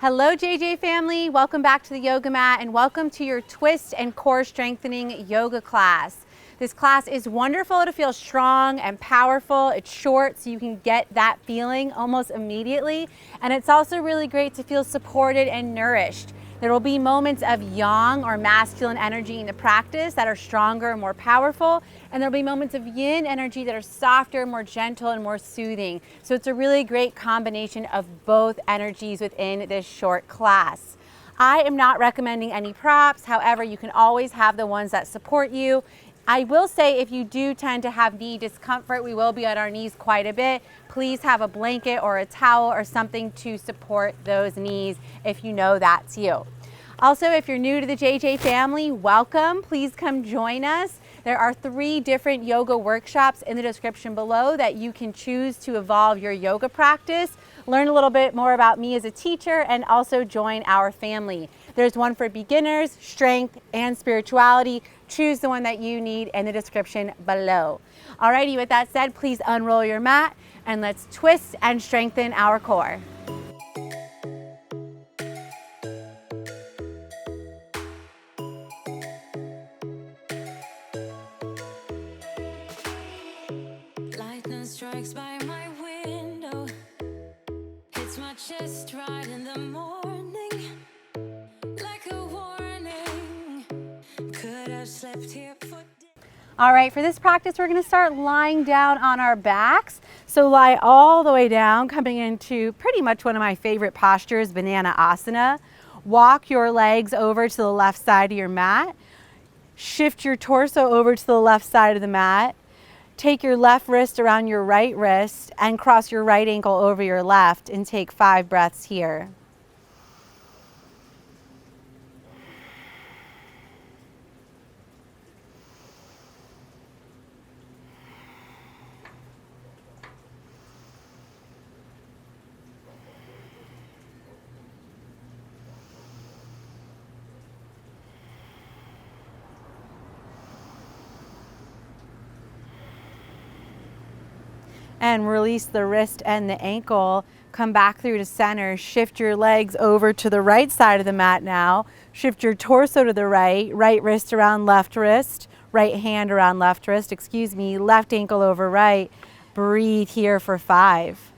Hello JJ family, welcome back to the yoga mat and welcome to your twist and core strengthening yoga class. This class is wonderful to feel strong and powerful. It's short so you can get that feeling almost immediately, and it's also really great to feel supported and nourished. There will be moments of yang or masculine energy in the practice that are stronger and more powerful, and there'll be moments of yin energy that are softer, more gentle, and more soothing. So it's a really great combination of both energies within this short class. I am not recommending any props, however, you can always have the ones that support you. I will say if you do tend to have knee discomfort, we will be on our knees quite a bit. Please have a blanket or a towel or something to support those knees if you know that's you. Also, if you're new to the JJ family, welcome. Please come join us. There are 3 different yoga workshops in the description below that you can choose to evolve your yoga practice, learn a little bit more about me as a teacher, and also join our family. There's one for beginners, strength, and spirituality. Choose the one that you need in the description below. Alrighty, with that said, please unroll your mat and let's twist and strengthen our core. Lightning strikes by my window, hits my chest right in the morning, like a warning. Could have slept here for All right, for this practice, we're gonna start lying down on our backs. So lie all the way down, coming into pretty much one of my favorite postures, banana asana. Walk your legs over to the left side of your mat. Shift your torso over to the left side of the mat. Take your left wrist around your right wrist and cross your right ankle over your left and take 5 breaths here. And release the wrist and the ankle. Come back through to center. Shift your legs over to the right side of the mat now. Shift your torso to the right. Right wrist around left wrist. Right hand around left wrist, excuse me. Left ankle over right. Breathe here for 5.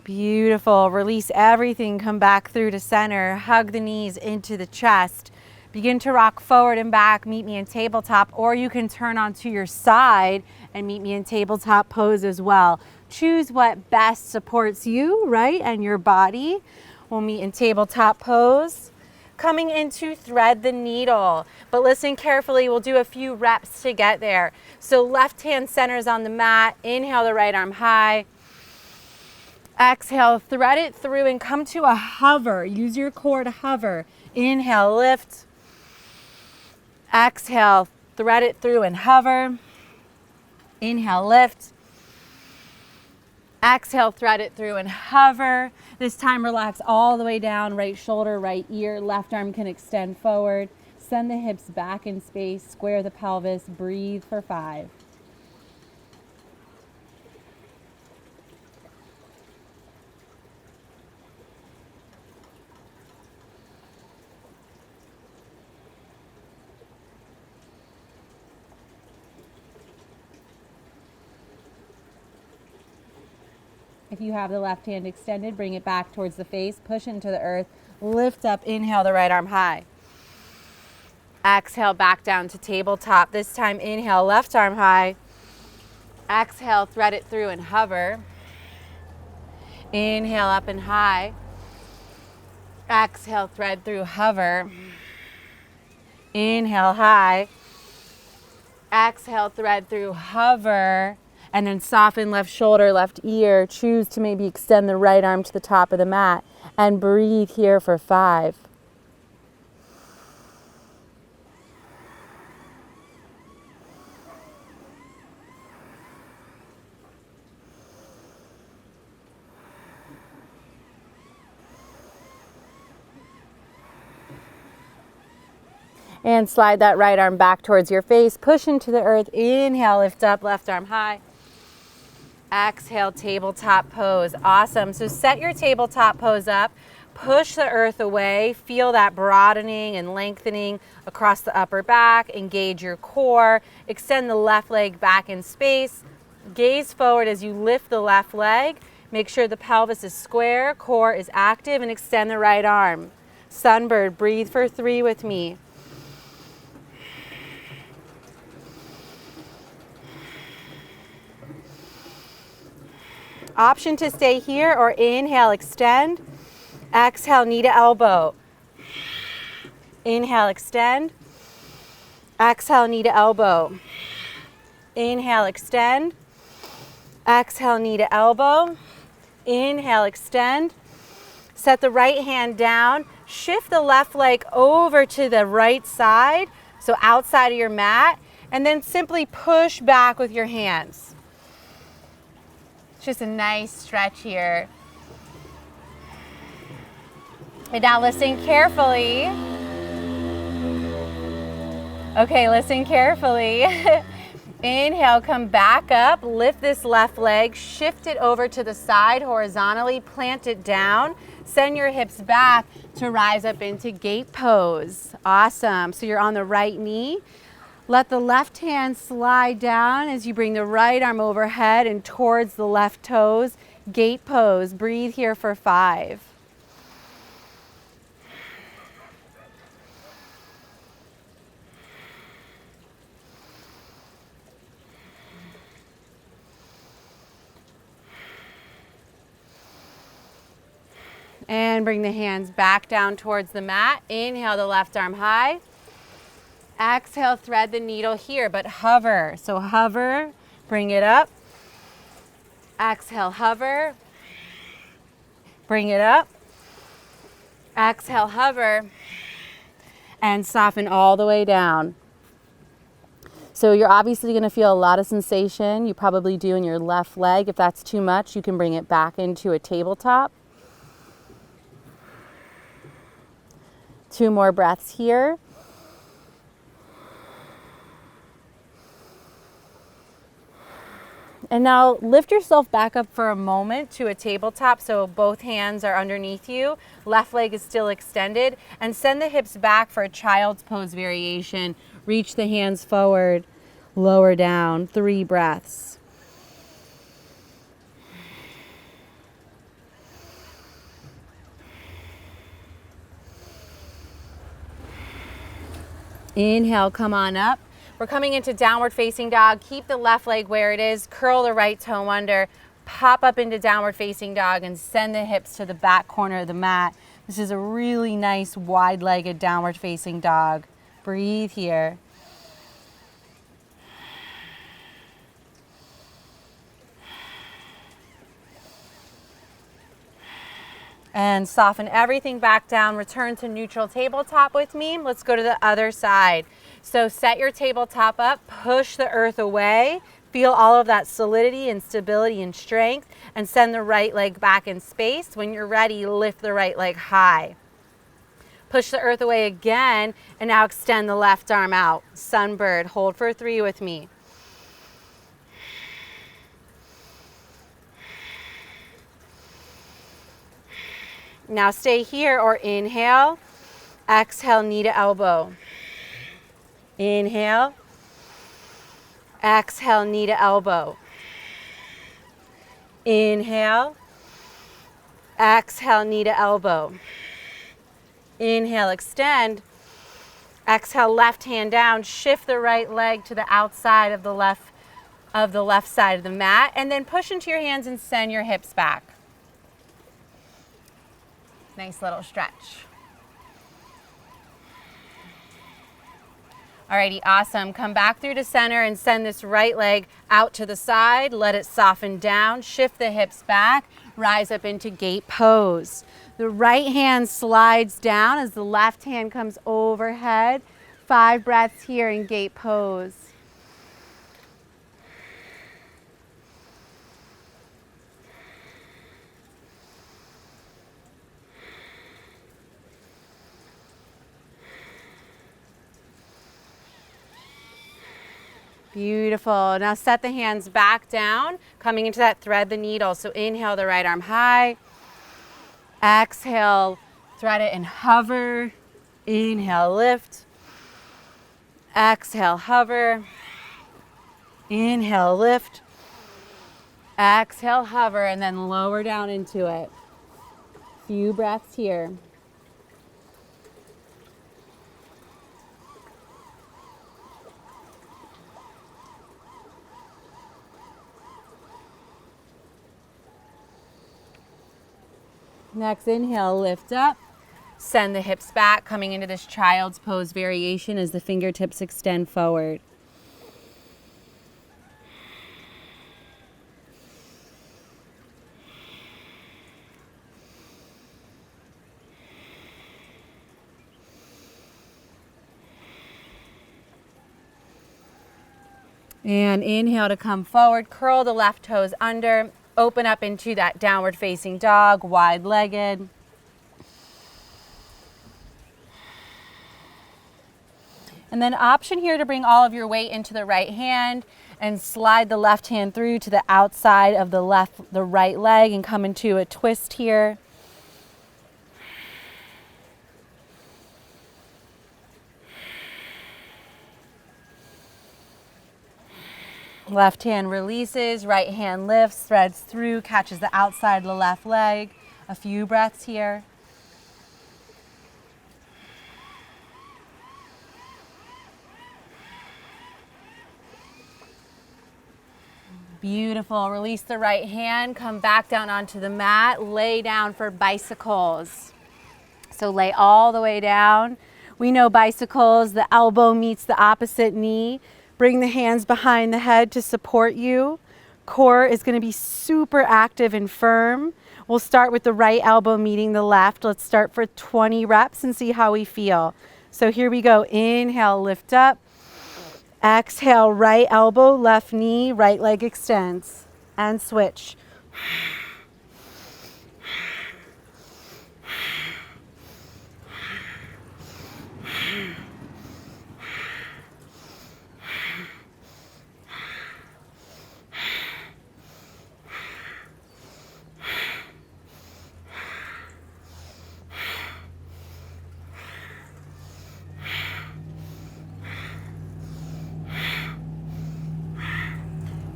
Beautiful. Release everything. Come back through to center. Hug the knees into the chest. Begin to rock forward and back. Meet me in tabletop, or you can turn onto your side and meet me in tabletop pose as well. Choose what best supports you, right, and your body. We'll meet in tabletop pose. Coming into thread the needle, but listen carefully. We'll do a few reps to get there. So left hand centers on the mat. Inhale the right arm high. Exhale, thread it through and come to a hover. Use your core to hover. Inhale, lift. Exhale, thread it through and hover. Inhale, lift. Exhale, thread it through and hover. This time relax all the way down, right shoulder, right ear, left arm can extend forward. Send the hips back in space, square the pelvis, breathe for 5. If you have the left hand extended, bring it back towards the face, push into the earth, lift up, inhale the right arm high. Exhale, back down to tabletop. This time, inhale, left arm high. Exhale, thread it through and hover. Inhale, up and high. Exhale, thread through, hover. Inhale, high. Exhale, thread through, hover. And then soften left shoulder, left ear. Choose to maybe extend the right arm to the top of the mat and breathe here for 5. And slide that right arm back towards your face. Push into the earth. Inhale, lift up, left arm high. Exhale, tabletop pose. Awesome. So set your tabletop pose up. Push the earth away. Feel that broadening and lengthening across the upper back. Engage your core. Extend the left leg back in space. Gaze forward as you lift the left leg. Make sure the pelvis is square, core is active, and extend the right arm. Sunbird, breathe for 3 with me. Option to stay here or inhale, extend. Exhale, knee to elbow. Inhale, extend. Exhale, knee to elbow. Inhale, extend. Exhale, knee to elbow. Inhale, extend. Set the right hand down. Shift the left leg over to the right side, so outside of your mat, and then simply push back with your hands. It's just a nice stretch here. And now listen carefully. Okay, listen carefully. Inhale, come back up, lift this left leg, shift it over to the side horizontally, plant it down, send your hips back to rise up into gate pose. Awesome. So you're on the right knee. Let the left hand slide down as you bring the right arm overhead and towards the left toes. Gate pose. Breathe here for 5. And bring the hands back down towards the mat. Inhale the left arm high. Exhale, thread the needle here, but hover. So hover, bring it up. Exhale, hover. Bring it up. Exhale, hover. And soften all the way down. So you're obviously going to feel a lot of sensation. You probably do in your left leg. If that's too much, you can bring it back into a tabletop. 2 more breaths here. And now lift yourself back up for a moment to a tabletop so both hands are underneath you. Left leg is still extended. And send the hips back for a child's pose variation. Reach the hands forward, lower down. 3 breaths. Inhale, come on up. We're coming into downward facing dog. Keep the left leg where it is. Curl the right toe under. Pop up into downward facing dog and send the hips to the back corner of the mat. This is a really nice wide-legged downward facing dog. Breathe here. And soften everything back down. Return to neutral tabletop with me. Let's go to the other side. So set your tabletop up, push the earth away, feel all of that solidity and stability and strength, and send the right leg back in space. When you're ready, lift the right leg high. Push the earth away again, and now extend the left arm out. Sunbird, hold for 3 with me. Now stay here or inhale. Exhale, knee to elbow. Inhale. Exhale, knee to elbow. Inhale. Exhale, knee to elbow. Inhale, extend. Exhale, left hand down. Shift the right leg to the outside of the left side of the mat, and then push into your hands and send your hips back. Nice little stretch. Alrighty, awesome. Come back through to center and send this right leg out to the side. Let it soften down. Shift the hips back. Rise up into gate pose. The right hand slides down as the left hand comes overhead. 5 breaths here in gate pose. Beautiful. Now set the hands back down, coming into that thread the needle. So inhale the right arm high. Exhale, thread it and hover. Inhale, lift. Exhale, hover. Inhale, lift. Exhale, hover, and then lower down into it. Few breaths here. Next inhale, lift up. Send the hips back, coming into this child's pose variation as the fingertips extend forward. And inhale to come forward, curl the left toes under, open up into that downward facing dog, wide-legged. And then option here to bring all of your weight into the right hand and slide the left hand through to the outside of the right leg and come into a twist here. Left hand releases, right hand lifts, threads through, catches the outside of the left leg. A few breaths here. Beautiful. Release the right hand, come back down onto the mat, lay down for bicycles. So lay all the way down. We know bicycles, the elbow meets the opposite knee. Bring the hands behind the head to support you. Core is going to be super active and firm. We'll start with the right elbow meeting the left. Let's start for 20 reps and see how we feel. So here we go. Inhale, lift up. Exhale, right elbow, left knee, right leg extends. And switch.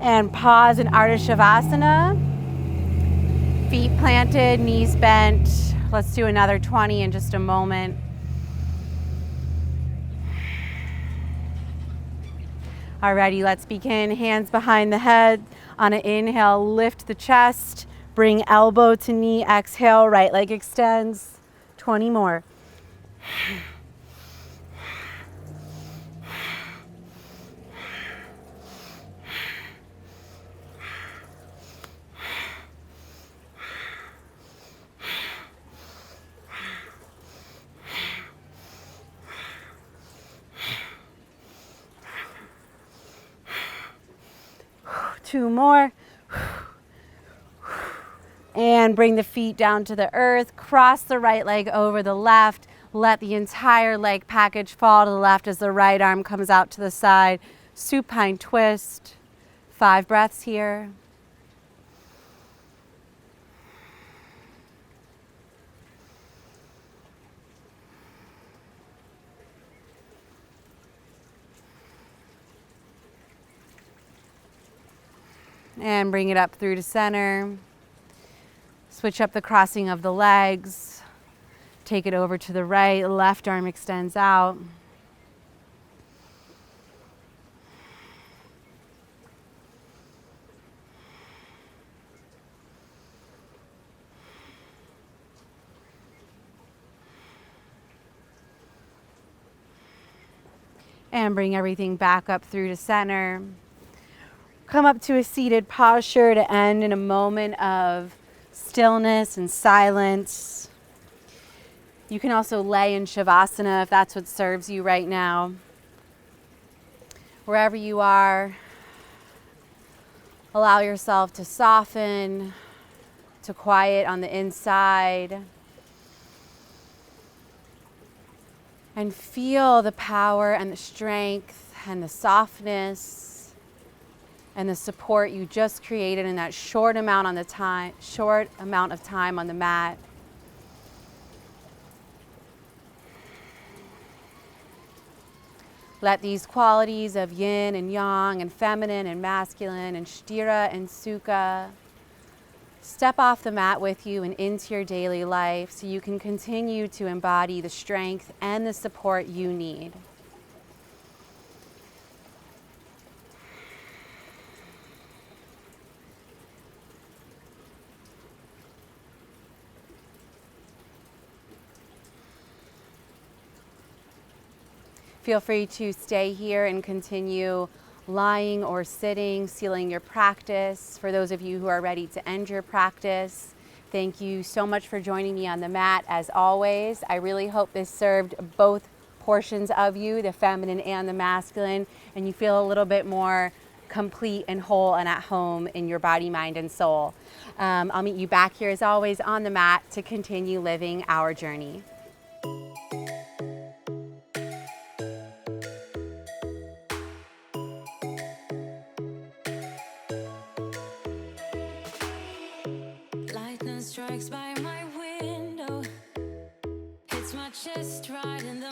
And pause in Ardha Shavasana. Feet planted, knees bent. Let's do another 20 in just a moment. Alrighty, let's begin. Hands behind the head. On an inhale, lift the chest. Bring elbow to knee. Exhale, right leg extends. 20 more. Two more. And bring the feet down to the earth. Cross the right leg over the left. Let the entire leg package fall to the left as the right arm comes out to the side. Supine twist. 5 breaths here. And bring it up through to center. Switch up the crossing of the legs. Take it over to the right. Left arm extends out. And bring everything back up through to center. Come up to a seated posture to end in a moment of stillness and silence. You can also lay in Shavasana if that's what serves you right now. Wherever you are, allow yourself to soften, to quiet on the inside. And feel the power and the strength and the softness and the support you just created in that short amount of time on the mat. Let these qualities of yin and yang and feminine and masculine and 𝗪 and 𝗪ശ step off the mat with you and into your daily life so you can continue to embody the strength and the support you need. Feel free to stay here and continue lying or sitting, sealing your practice. For those of you who are ready to end your practice, thank you so much for joining me on the mat as always. I really hope this served both portions of you, the feminine and the masculine, and you feel a little bit more complete and whole and at home in your body, mind, and soul. I'll meet you back here as always on the mat to continue living our journey. Lightning strikes by my window, hits my chest right in the